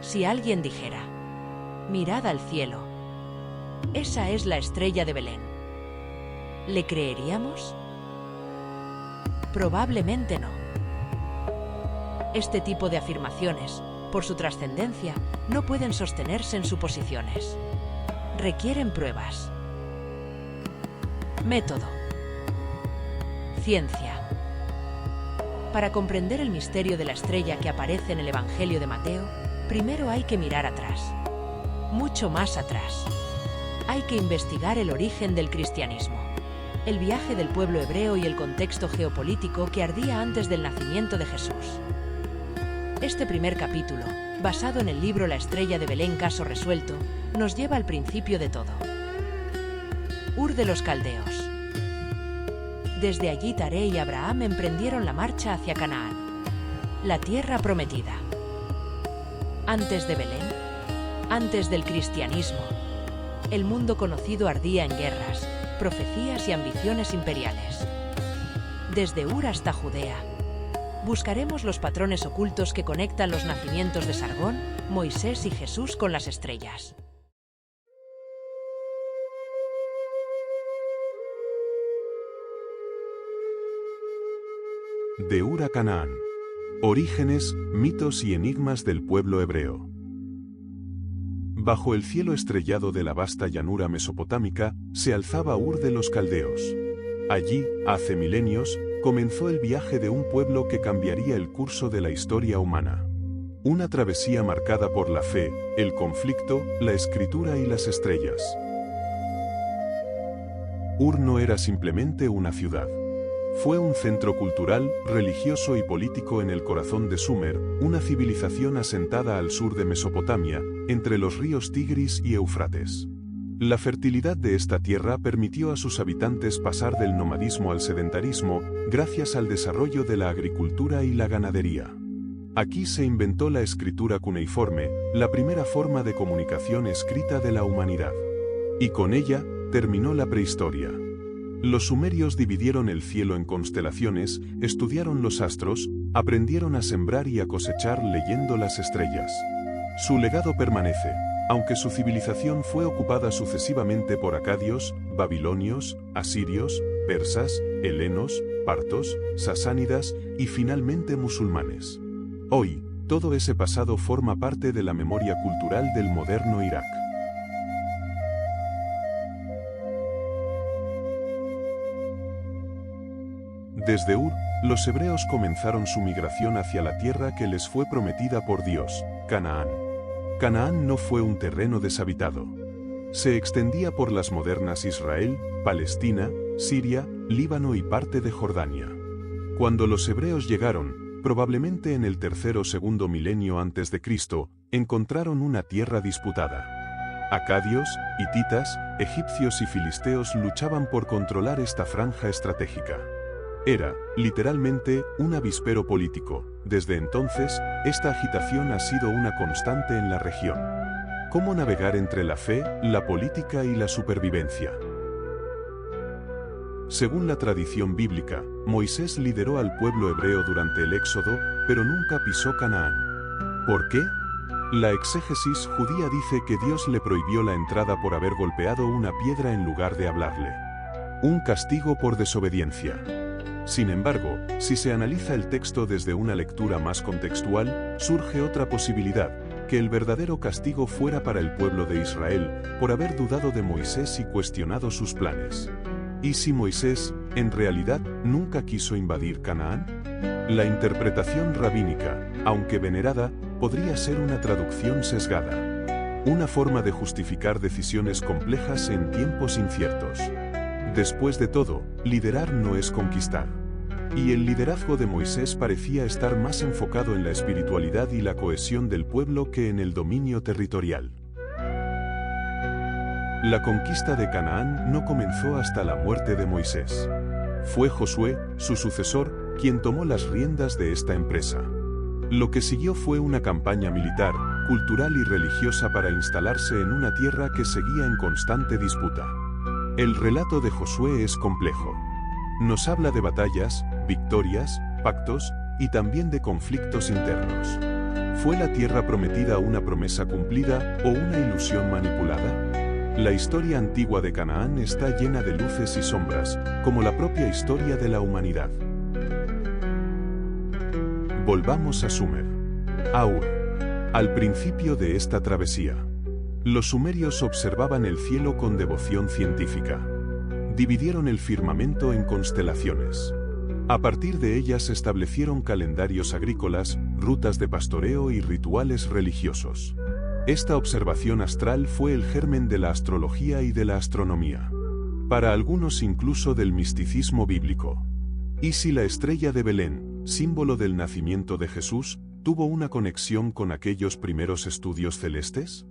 Si alguien dijera: mirad al cielo, esa es la estrella de Belén, ¿le creeríamos? Probablemente no. Este tipo de afirmaciones, por su trascendencia, no pueden sostenerse en suposiciones. Requieren pruebas. Método. Ciencia. Para comprender el misterio de la estrella que aparece en el Evangelio de Mateo, primero hay que mirar atrás. Mucho más atrás. Hay que investigar el origen del cristianismo, el viaje del pueblo hebreo y el contexto geopolítico que ardía antes del nacimiento de Jesús. Este primer capítulo, basado en el libro La estrella de Belén, caso resuelto, nos lleva al principio de todo. Ur de los Caldeos. Desde allí Taré y Abraham emprendieron la marcha hacia Canaán, la tierra prometida. Antes de Belén, antes del cristianismo, el mundo conocido ardía en guerras, profecías y ambiciones imperiales. Desde Ur hasta Judea, buscaremos los patrones ocultos que conectan los nacimientos de Sargón, Moisés y Jesús con las estrellas. De Ur a Canaán. Orígenes, mitos y enigmas del pueblo hebreo. Bajo el cielo estrellado de la vasta llanura mesopotámica, se alzaba Ur de los Caldeos. Allí, hace milenios, comenzó el viaje de un pueblo que cambiaría el curso de la historia humana. Una travesía marcada por la fe, el conflicto, la escritura y las estrellas. Ur no era simplemente una ciudad. Fue un centro cultural, religioso y político en el corazón de Sumer, una civilización asentada al sur de Mesopotamia, entre los ríos Tigris y Éufrates. La fertilidad de esta tierra permitió a sus habitantes pasar del nomadismo al sedentarismo, gracias al desarrollo de la agricultura y la ganadería. Aquí se inventó la escritura cuneiforme, la primera forma de comunicación escrita de la humanidad. Y con ella, terminó la prehistoria. Los sumerios dividieron el cielo en constelaciones, estudiaron los astros, aprendieron a sembrar y a cosechar leyendo las estrellas. Su legado permanece, aunque su civilización fue ocupada sucesivamente por acadios, babilonios, asirios, persas, helenos, partos, sasánidas y finalmente musulmanes. Hoy, todo ese pasado forma parte de la memoria cultural del moderno Irak. Desde Ur, los hebreos comenzaron su migración hacia la tierra que les fue prometida por Dios, Canaán. Canaán no fue un terreno deshabitado. Se extendía por las modernas Israel, Palestina, Siria, Líbano y parte de Jordania. Cuando los hebreos llegaron, probablemente en el tercer o segundo milenio antes de Cristo, encontraron una tierra disputada. Acadios, hititas, egipcios y filisteos luchaban por controlar esta franja estratégica. Era, literalmente, un avispero político. Desde entonces, esta agitación ha sido una constante en la región. ¿Cómo navegar entre la fe, la política y la supervivencia? Según la tradición bíblica, Moisés lideró al pueblo hebreo durante el Éxodo, pero nunca pisó Canaán. ¿Por qué? La exégesis judía dice que Dios le prohibió la entrada por haber golpeado una piedra en lugar de hablarle. Un castigo por desobediencia. Sin embargo, si se analiza el texto desde una lectura más contextual, surge otra posibilidad, que el verdadero castigo fuera para el pueblo de Israel, por haber dudado de Moisés y cuestionado sus planes. ¿Y si Moisés, en realidad, nunca quiso invadir Canaán? La interpretación rabínica, aunque venerada, podría ser una traducción sesgada. Una forma de justificar decisiones complejas en tiempos inciertos. Después de todo, liderar no es conquistar. Y el liderazgo de Moisés parecía estar más enfocado en la espiritualidad y la cohesión del pueblo que en el dominio territorial. La conquista de Canaán no comenzó hasta la muerte de Moisés. Fue Josué, su sucesor, quien tomó las riendas de esta empresa. Lo que siguió fue una campaña militar, cultural y religiosa para instalarse en una tierra que seguía en constante disputa. El relato de Josué es complejo. Nos habla de batallas, victorias, pactos, y también de conflictos internos. ¿Fue la tierra prometida una promesa cumplida o una ilusión manipulada? La historia antigua de Canaán está llena de luces y sombras, como la propia historia de la humanidad. Volvamos a Sumer. Aur. Al principio de esta travesía, los sumerios observaban el cielo con devoción científica. Dividieron el firmamento en constelaciones. A partir de ellas establecieron calendarios agrícolas, rutas de pastoreo y rituales religiosos. Esta observación astral fue el germen de la astrología y de la astronomía. Para algunos incluso del misticismo bíblico. ¿Y si la estrella de Belén, símbolo del nacimiento de Jesús, tuvo una conexión con aquellos primeros estudios celestes?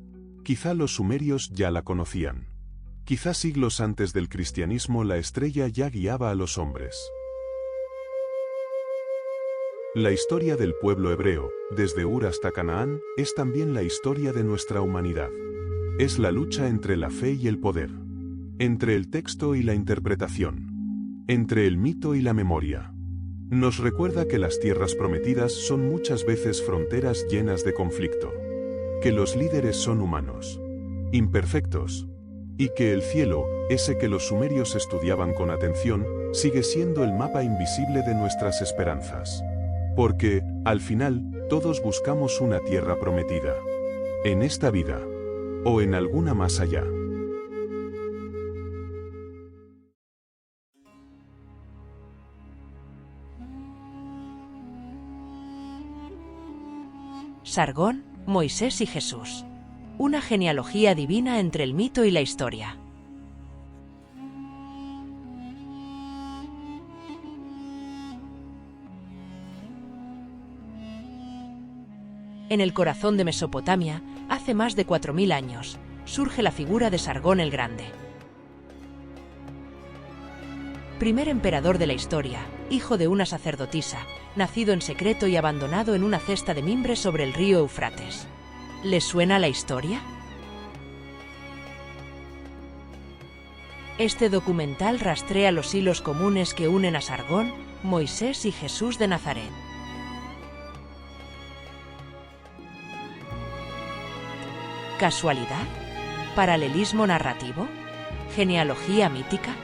Quizá los sumerios ya la conocían. Quizá siglos antes del cristianismo la estrella ya guiaba a los hombres. La historia del pueblo hebreo, desde Ur hasta Canaán, es también la historia de nuestra humanidad. Es la lucha entre la fe y el poder. Entre el texto y la interpretación. Entre el mito y la memoria. Nos recuerda que las tierras prometidas son muchas veces fronteras llenas de conflicto. Que los líderes son humanos. Imperfectos. Y que el cielo, ese que los sumerios estudiaban con atención, sigue siendo el mapa invisible de nuestras esperanzas. Porque, al final, todos buscamos una tierra prometida. En esta vida. O en alguna más allá. Sargón, Moisés y Jesús. Una genealogía divina entre el mito y la historia. En el corazón de Mesopotamia, hace más de 4000 años, surge la figura de Sargón el Grande. Primer emperador de la historia, hijo de una sacerdotisa, nacido en secreto y abandonado en una cesta de mimbre sobre el río Eufrates. ¿Les suena la historia? Este documental rastrea los hilos comunes que unen a Sargón, Moisés y Jesús de Nazaret. ¿Casualidad? ¿Paralelismo narrativo? ¿Genealogía mítica?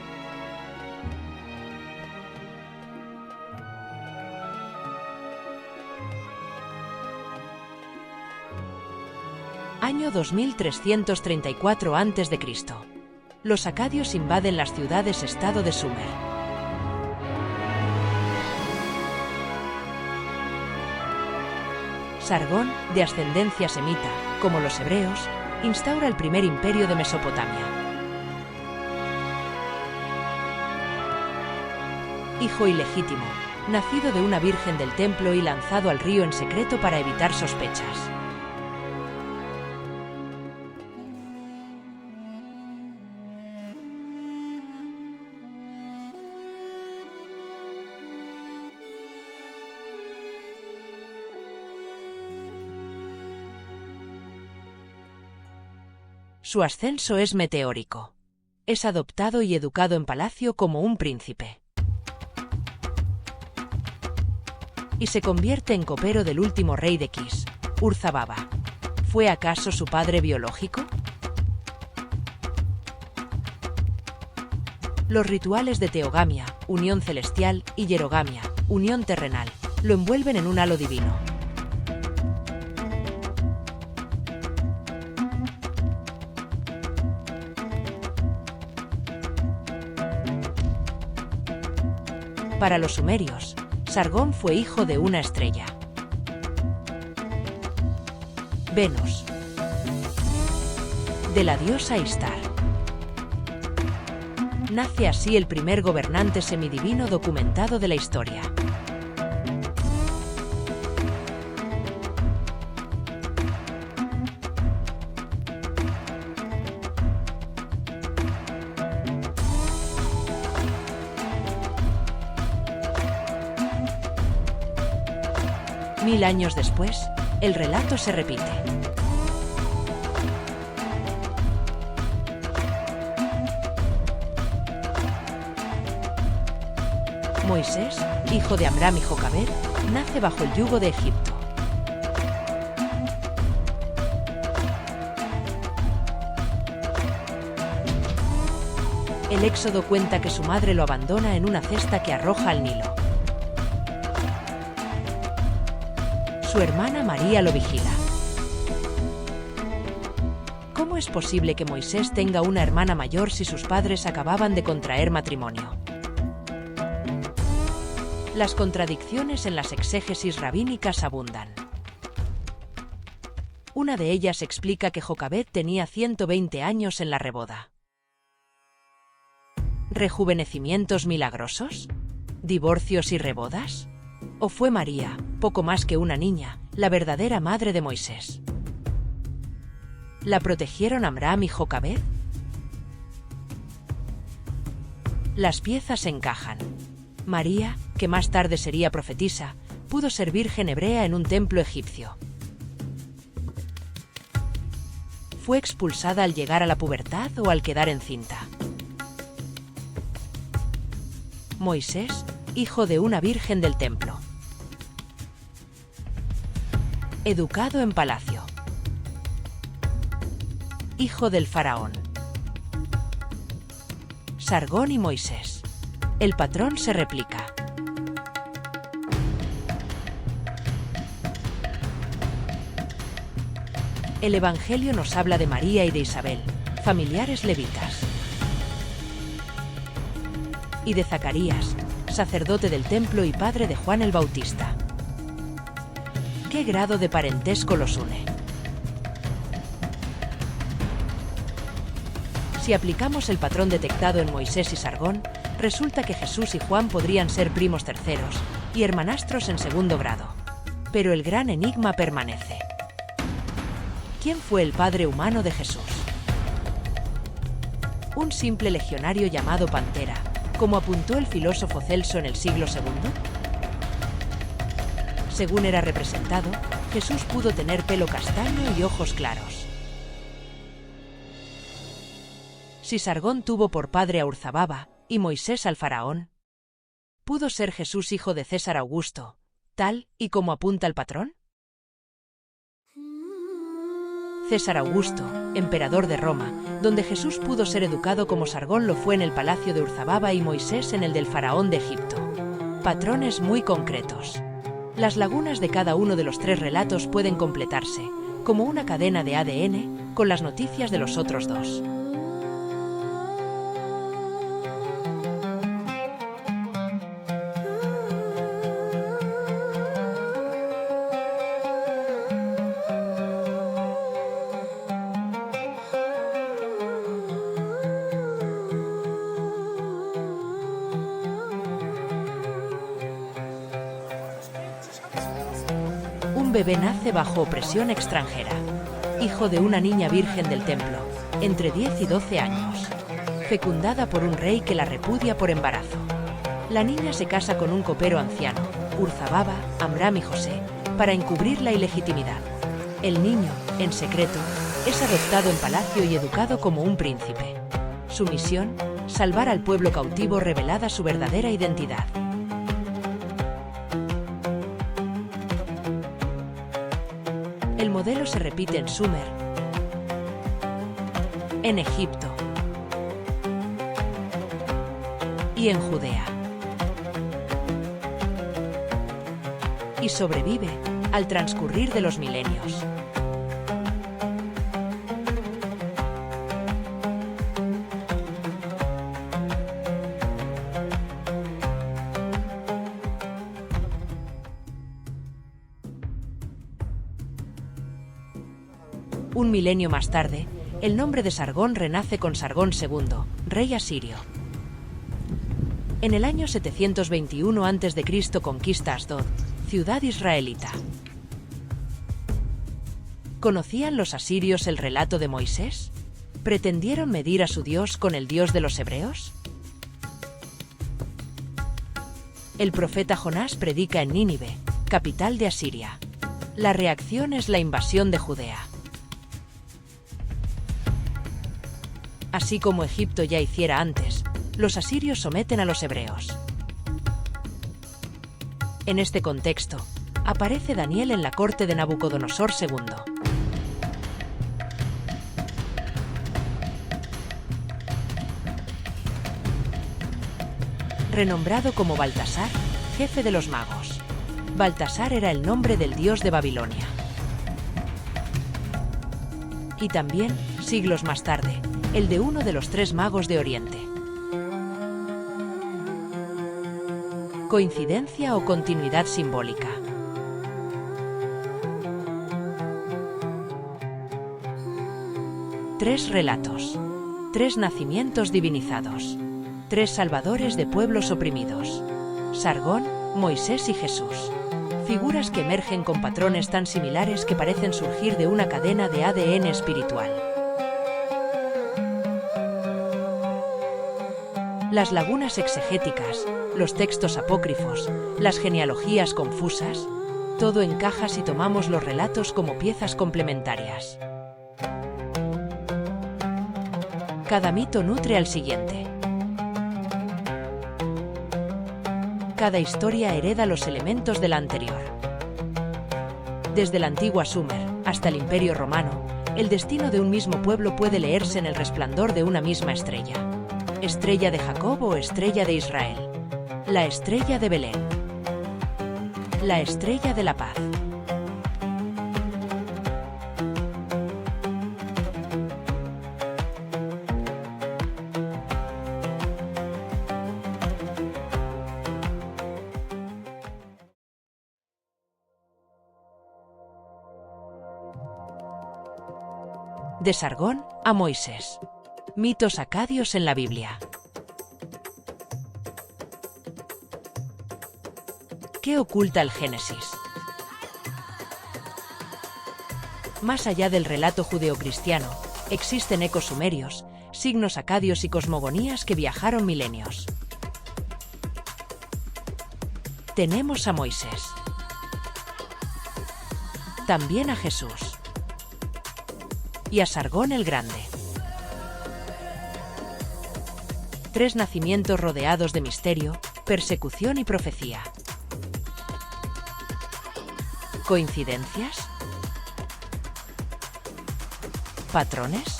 Año 2334 a.C. Los acadios invaden las ciudades-estado de Sumer. Sargón, de ascendencia semita, como los hebreos, instaura el primer imperio de Mesopotamia. Hijo ilegítimo, nacido de una virgen del templo y lanzado al río en secreto para evitar sospechas. Su ascenso es meteórico. Es adoptado y educado en palacio como un príncipe. Y se convierte en copero del último rey de Kish, Ur-Zababa. ¿Fue acaso su padre biológico? Los rituales de teogamia, unión celestial, y hierogamia, unión terrenal, lo envuelven en un halo divino. Para los sumerios, Sargón fue hijo de una estrella, Venus, de la diosa Ishtar. Nace así el primer gobernante semidivino documentado de la historia. Mil años después, el relato se repite. Moisés, hijo de Amram y Jocabed, nace bajo el yugo de Egipto. El Éxodo cuenta que su madre lo abandona en una cesta que arroja al Nilo. Su hermana María lo vigila. ¿Cómo es posible que Moisés tenga una hermana mayor si sus padres acababan de contraer matrimonio? Las contradicciones en las exégesis rabínicas abundan. Una de ellas explica que Jocabed tenía 120 años en la reboda. ¿Rejuvenecimientos milagrosos? ¿Divorcios y rebodas? ¿O fue María, poco más que una niña, la verdadera madre de Moisés? ¿La protegieron Amram y Jocabed? Las piezas encajan. María, que más tarde sería profetisa, pudo ser virgen hebrea en un templo egipcio. ¿Fue expulsada al llegar a la pubertad o al quedar encinta? Moisés, hijo de una virgen del templo. Educado en palacio. Hijo del faraón. Sargón y Moisés. El patrón se replica. El Evangelio nos habla de María y de Isabel, familiares levitas. Y de Zacarías, sacerdote del templo y padre de Juan el Bautista. ¿Qué grado de parentesco los une? Si aplicamos el patrón detectado en Moisés y Sargón, resulta que Jesús y Juan podrían ser primos terceros y hermanastros en segundo grado. Pero el gran enigma permanece. ¿Quién fue el padre humano de Jesús? ¿Un simple legionario llamado Pantera, como apuntó el filósofo Celso en el siglo II? Según era representado, Jesús pudo tener pelo castaño y ojos claros. Si Sargón tuvo por padre a Urzababa y Moisés al faraón, ¿pudo ser Jesús hijo de César Augusto, tal y como apunta el patrón? César Augusto, emperador de Roma, donde Jesús pudo ser educado como Sargón lo fue en el palacio de Urzababa y Moisés en el del faraón de Egipto. Patrones muy concretos. Las lagunas de cada uno de los tres relatos pueden completarse, como una cadena de ADN, con las noticias de los otros dos. Un bebé nace bajo opresión extranjera, hijo de una niña virgen del templo, entre 10 y 12 años, fecundada por un rey que la repudia por embarazo. La niña se casa con un copero anciano, Urzababa, Amram y José, para encubrir la ilegitimidad. El niño, en secreto, es adoptado en palacio y educado como un príncipe. Su misión, salvar al pueblo cautivo revelada su verdadera identidad. El modelo se repite en Sumer, en Egipto y en Judea. Y sobrevive al transcurrir de los milenios. Un milenio más tarde, el nombre de Sargón renace con Sargón II, rey asirio. En el año 721 a.C. conquista Asdod, ciudad israelita. ¿Conocían los asirios el relato de Moisés? ¿Pretendieron medir a su Dios con el Dios de los hebreos? El profeta Jonás predica en Nínive, capital de Asiria. La reacción es la invasión de Judea. Así como Egipto ya hiciera antes, los asirios someten a los hebreos. En este contexto, aparece Daniel en la corte de Nabucodonosor II. renombrado como Baltasar, jefe de los magos. Baltasar era el nombre del dios de Babilonia. Y también, siglos más tarde, el de uno de los 3 magos de Oriente. ¿Coincidencia o continuidad simbólica? Tres relatos. 3 nacimientos divinizados. 3 salvadores de pueblos oprimidos. Sargón, Moisés y Jesús. Figuras que emergen con patrones tan similares que parecen surgir de una cadena de ADN espiritual. Las lagunas exegéticas, los textos apócrifos, las genealogías confusas, todo encaja si tomamos los relatos como piezas complementarias. Cada mito nutre al siguiente. Cada historia hereda los elementos de la anterior. Desde la antigua Sumer hasta el Imperio Romano, el destino de un mismo pueblo puede leerse en el resplandor de una misma estrella. Estrella de Jacob o estrella de Israel. La estrella de Belén. La estrella de la paz. De Sargón a Moisés. Mitos acadios en la Biblia. ¿Qué oculta el Génesis? Más allá del relato judeocristiano, existen ecos sumerios, signos acadios y cosmogonías que viajaron milenios. Tenemos a Moisés. También a Jesús. Y a Sargón el Grande. 3 nacimientos rodeados de misterio, persecución y profecía. ¿Coincidencias? ¿Patrones?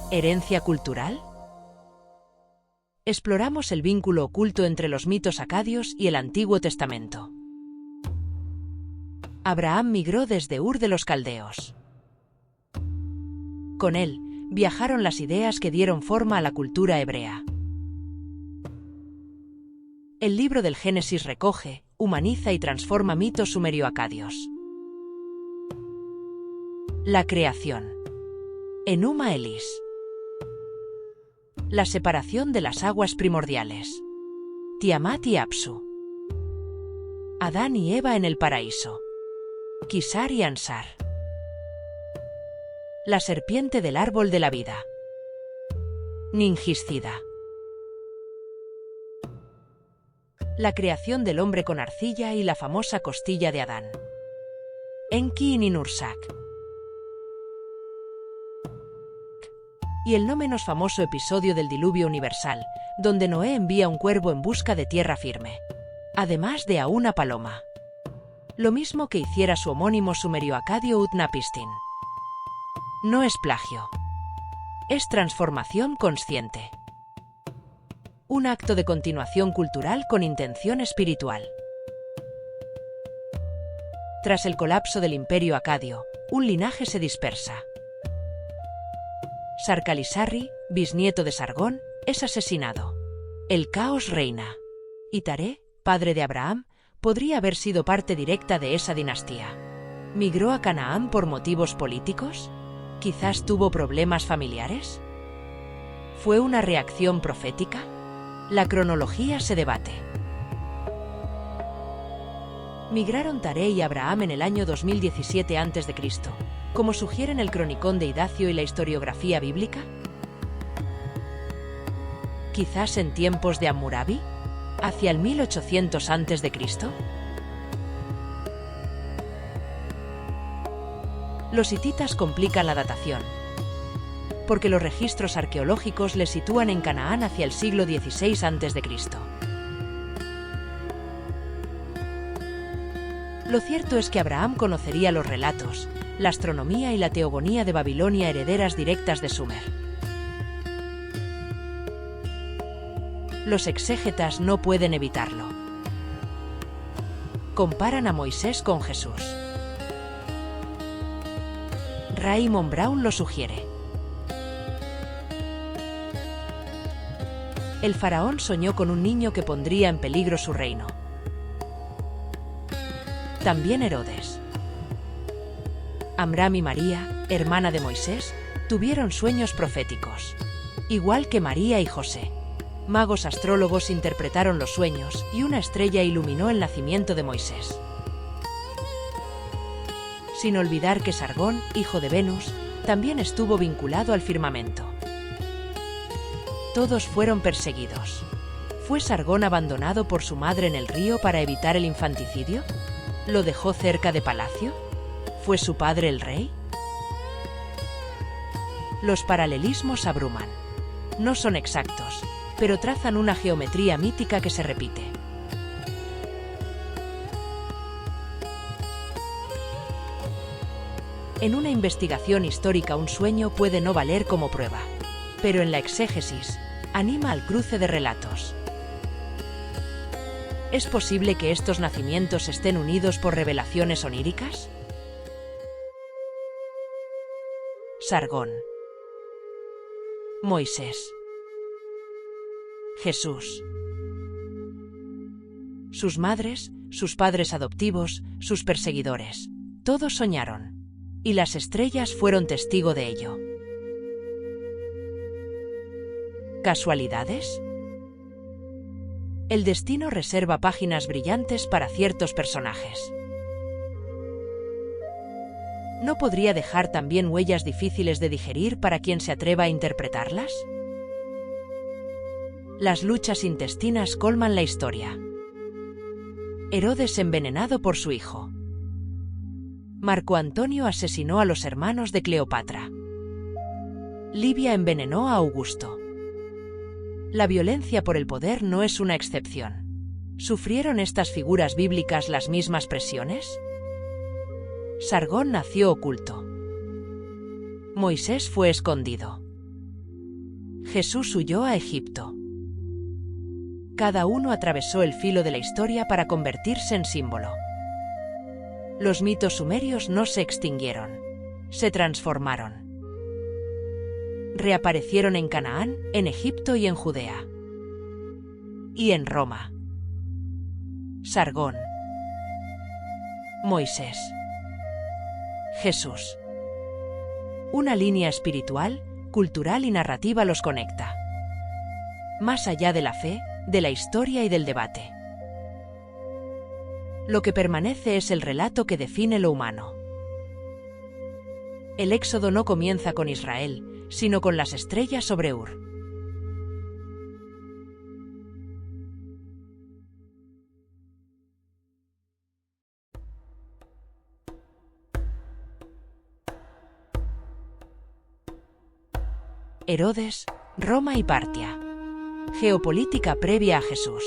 ¿Herencia cultural? Exploramos el vínculo oculto entre los mitos acadios y el Antiguo Testamento. Abraham migró desde Ur de los Caldeos. Con él, viajaron las ideas que dieron forma a la cultura hebrea. El libro del Génesis recoge, humaniza y transforma mitos sumerio-acadios. La creación. Enuma Elis. La separación de las aguas primordiales. Tiamat y Apsu. Adán y Eva en el paraíso. Kisar y Ansar. La serpiente del árbol de la vida. Ningiscida. La creación del hombre con arcilla y la famosa costilla de Adán. Enki y Ninursak. Y el no menos famoso episodio del diluvio universal, donde Noé envía un cuervo en busca de tierra firme. Además de a una paloma. Lo mismo que hiciera su homónimo sumerio-acadio Utnapishtim. No es plagio. Es transformación consciente. Un acto de continuación cultural con intención espiritual. Tras el colapso del Imperio Acadio, un linaje se dispersa. Sarkalisarri, bisnieto de Sargón, es asesinado. El caos reina. Y Taré, padre de Abraham, podría haber sido parte directa de esa dinastía. ¿Migró a Canaán por motivos políticos? ¿Quizás tuvo problemas familiares? ¿Fue una reacción profética? La cronología se debate. ¿Migraron Taré y Abraham en el año 2017 a.C., como sugieren el Cronicón de Idacio y la historiografía bíblica? ¿Quizás en tiempos de Hammurabi? ¿Hacia el 1800 a.C.? Los hititas complican la datación, porque los registros arqueológicos les sitúan en Canaán hacia el siglo XVI a.C. Lo cierto es que Abraham conocería los relatos, la astronomía y la teogonía de Babilonia herederas directas de Sumer. Los exégetas no pueden evitarlo. Comparan a Moisés con Jesús. Raymond Brown lo sugiere. El faraón soñó con un niño que pondría en peligro su reino. También Herodes. Amram y María, hermana de Moisés, tuvieron sueños proféticos. Igual que María y José. Magos astrólogos interpretaron los sueños y una estrella iluminó el nacimiento de Moisés. Sin olvidar que Sargón, hijo de Venus, también estuvo vinculado al firmamento. Todos fueron perseguidos. ¿Fue Sargón abandonado por su madre en el río para evitar el infanticidio? ¿Lo dejó cerca de palacio? ¿Fue su padre el rey? Los paralelismos abruman. No son exactos, pero trazan una geometría mítica que se repite. En una investigación histórica un sueño puede no valer como prueba, pero en la exégesis, anima al cruce de relatos. ¿Es posible que estos nacimientos estén unidos por revelaciones oníricas? Sargón. Moisés. Jesús. Sus madres, sus padres adoptivos, sus perseguidores. Todos soñaron. Y las estrellas fueron testigo de ello. ¿Casualidades? El destino reserva páginas brillantes para ciertos personajes. ¿No podría dejar también huellas difíciles de digerir para quien se atreva a interpretarlas? Las luchas intestinas colman la historia. Herodes envenenado por su hijo. Marco Antonio asesinó a los hermanos de Cleopatra. Livia envenenó a Augusto. La violencia por el poder no es una excepción. ¿Sufrieron estas figuras bíblicas las mismas presiones? Sargón nació oculto. Moisés fue escondido. Jesús huyó a Egipto. Cada uno atravesó el filo de la historia para convertirse en símbolo. Los mitos sumerios no se extinguieron. Se transformaron. Reaparecieron en Canaán, en Egipto y en Judea. Y en Roma. Sargón. Moisés. Jesús. Una línea espiritual, cultural y narrativa los conecta. Más allá de la fe, de la historia y del debate. Lo que permanece es el relato que define lo humano. El éxodo no comienza con Israel, sino con las estrellas sobre Ur. Herodes, Roma y Partia. Geopolítica previa a Jesús.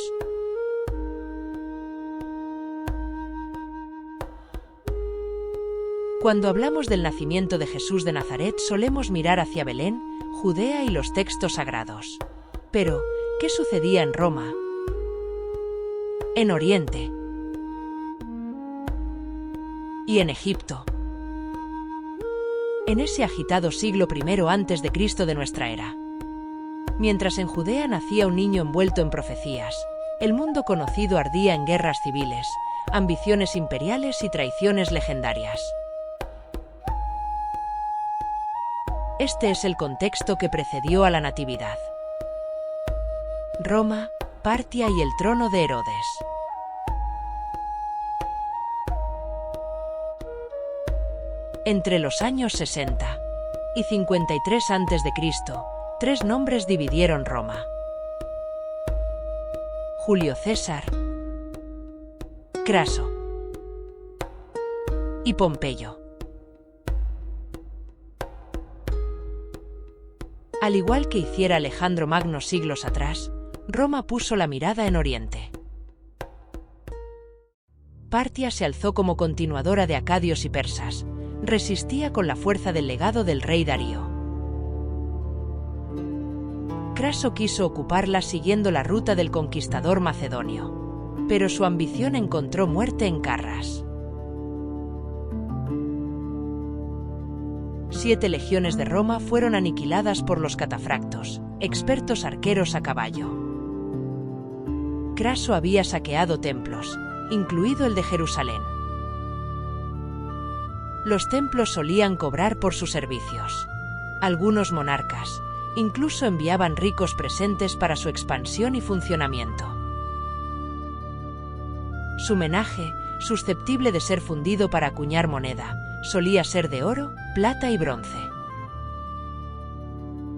Cuando hablamos del nacimiento de Jesús de Nazaret solemos mirar hacia Belén, Judea y los textos sagrados. Pero, ¿qué sucedía en Roma? En Oriente. Y en Egipto. En ese agitado siglo I a.C. de nuestra era. Mientras en Judea nacía un niño envuelto en profecías, el mundo conocido ardía en guerras civiles, ambiciones imperiales y traiciones legendarias. Este es el contexto que precedió a la Natividad. Roma, Partia y el trono de Herodes. Entre los años 60 y 53 a.C., 3 nombres dividieron Roma. Julio César, Craso y Pompeyo. Al igual que hiciera Alejandro Magno siglos atrás, Roma puso la mirada en Oriente. Partia se alzó como continuadora de acadios y persas, resistía con la fuerza del legado del rey Darío. Craso quiso ocuparla siguiendo la ruta del conquistador macedonio, pero su ambición encontró muerte en Carras. 7 legiones de Roma fueron aniquiladas por los catafractos, expertos arqueros a caballo. Craso había saqueado templos, incluido el de Jerusalén. Los templos solían cobrar por sus servicios. Algunos monarcas incluso enviaban ricos presentes para su expansión y funcionamiento. Su menaje, susceptible de ser fundido para acuñar moneda, solía ser de oro, plata y bronce.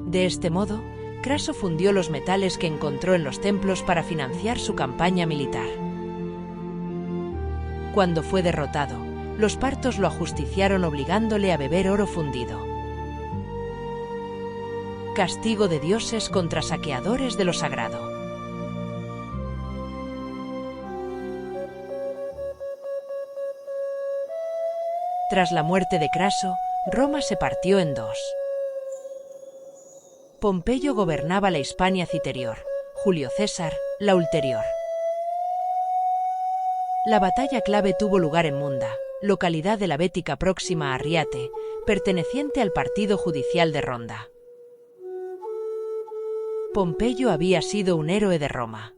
De este modo, Craso fundió los metales que encontró en los templos para financiar su campaña militar. Cuando fue derrotado, los partos lo ajusticiaron obligándole a beber oro fundido. Castigo de dioses contra saqueadores de lo sagrado. Tras la muerte de Craso, Roma se partió en dos. Pompeyo gobernaba la Hispania Citerior, Julio César, la ulterior. La batalla clave tuvo lugar en Munda, localidad de la Bética próxima a Riate, perteneciente al partido judicial de Ronda. Pompeyo había sido un héroe de Roma.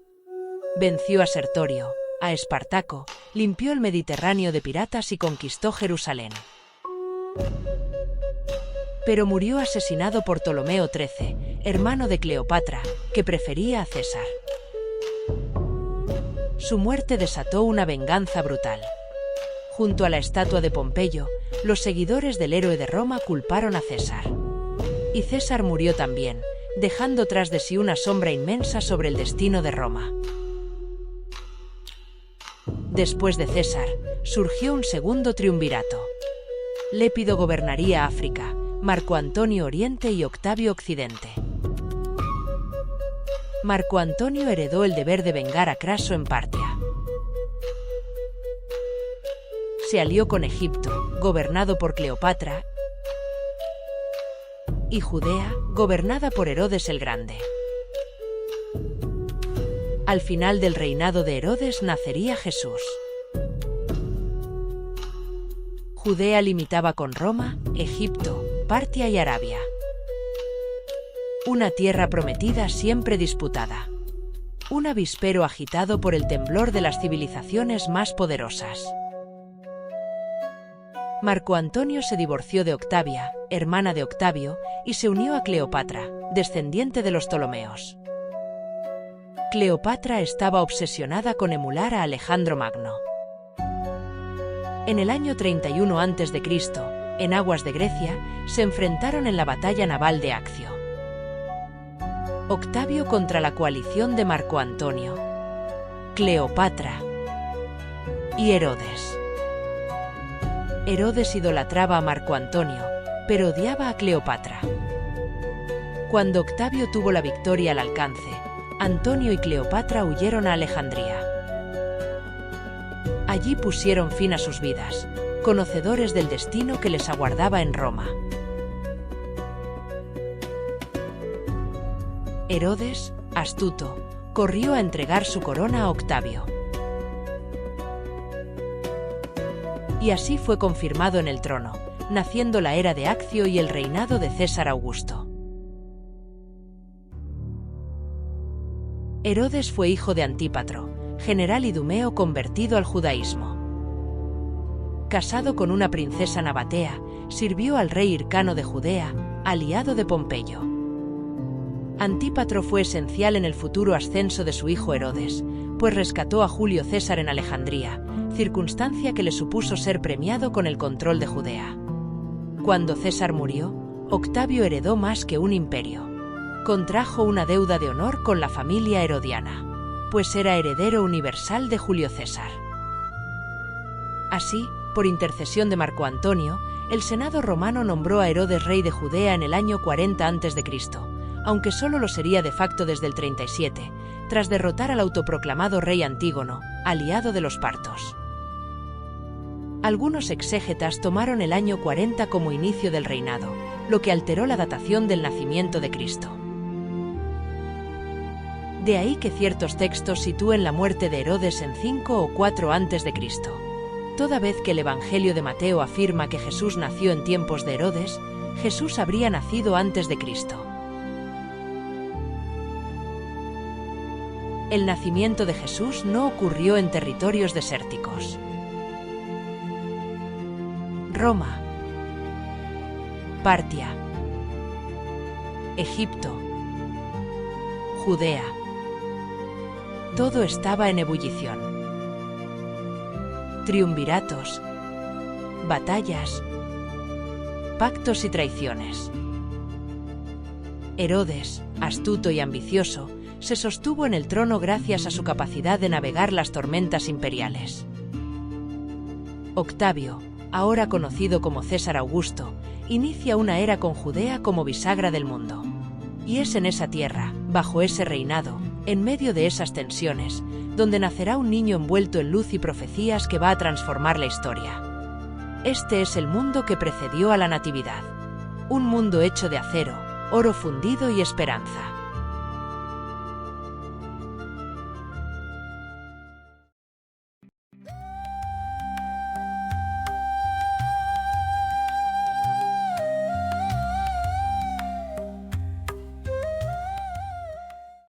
Venció a Sertorio, a Espartaco, limpió el Mediterráneo de piratas y conquistó Jerusalén. Pero murió asesinado por Ptolomeo XIII, hermano de Cleopatra, que prefería a César. Su muerte desató una venganza brutal. Junto a la estatua de Pompeyo, los seguidores del héroe de Roma culparon a César. Y César murió también, dejando tras de sí una sombra inmensa sobre el destino de Roma. Después de César, surgió un segundo triunvirato. Lépido gobernaría África, Marco Antonio Oriente y Octavio Occidente. Marco Antonio heredó el deber de vengar a Craso en Partia. Se alió con Egipto, gobernado por Cleopatra, y Judea, gobernada por Herodes el Grande. Al final del reinado de Herodes nacería Jesús. Judea limitaba con Roma, Egipto, Partia y Arabia. Una tierra prometida siempre disputada. Un avispero agitado por el temblor de las civilizaciones más poderosas. Marco Antonio se divorció de Octavia, hermana de Octavio, y se unió a Cleopatra, descendiente de los Ptolomeos. Cleopatra estaba obsesionada con emular a Alejandro Magno. En el año 31 a.C., en aguas de Grecia, se enfrentaron en la batalla naval de Accio. Octavio contra la coalición de Marco Antonio, Cleopatra y Herodes. Herodes idolatraba a Marco Antonio, pero odiaba a Cleopatra. Cuando Octavio tuvo la victoria al alcance, Antonio y Cleopatra huyeron a Alejandría. Allí pusieron fin a sus vidas, conocedores del destino que les aguardaba en Roma. Herodes, astuto, corrió a entregar su corona a Octavio. Y así fue confirmado en el trono, naciendo la era de Accio y el reinado de César Augusto. Herodes fue hijo de Antípatro, general idumeo convertido al judaísmo. Casado con una princesa nabatea, sirvió al rey Hircano de Judea, aliado de Pompeyo. Antípatro fue esencial en el futuro ascenso de su hijo Herodes, pues rescató a Julio César en Alejandría, circunstancia que le supuso ser premiado con el control de Judea. Cuando César murió, Octavio heredó más que un imperio. Contrajo una deuda de honor con la familia herodiana, pues era heredero universal de Julio César. Así, por intercesión de Marco Antonio, el Senado romano nombró a Herodes rey de Judea en el año 40 a.C., aunque solo lo sería de facto desde el 37, tras derrotar al autoproclamado rey Antígono, aliado de los partos. Algunos exégetas tomaron el año 40 como inicio del reinado, lo que alteró la datación del nacimiento de Cristo. De ahí que ciertos textos sitúen la muerte de Herodes en 5 o 4 a.C. Toda vez que el Evangelio de Mateo afirma que Jesús nació en tiempos de Herodes, Jesús habría nacido antes de Cristo. El nacimiento de Jesús no ocurrió en territorios desérticos. Roma, Partia, Egipto, Judea. Todo estaba en ebullición. Triunviratos, batallas, pactos y traiciones. Herodes, astuto y ambicioso, se sostuvo en el trono gracias a su capacidad de navegar las tormentas imperiales. Octavio, ahora conocido como César Augusto, inicia una era con Judea como bisagra del mundo. Y es en esa tierra, bajo ese reinado, en medio de esas tensiones, donde nacerá un niño envuelto en luz y profecías que va a transformar la historia. Este es el mundo que precedió a la Natividad. Un mundo hecho de acero, oro fundido y esperanza.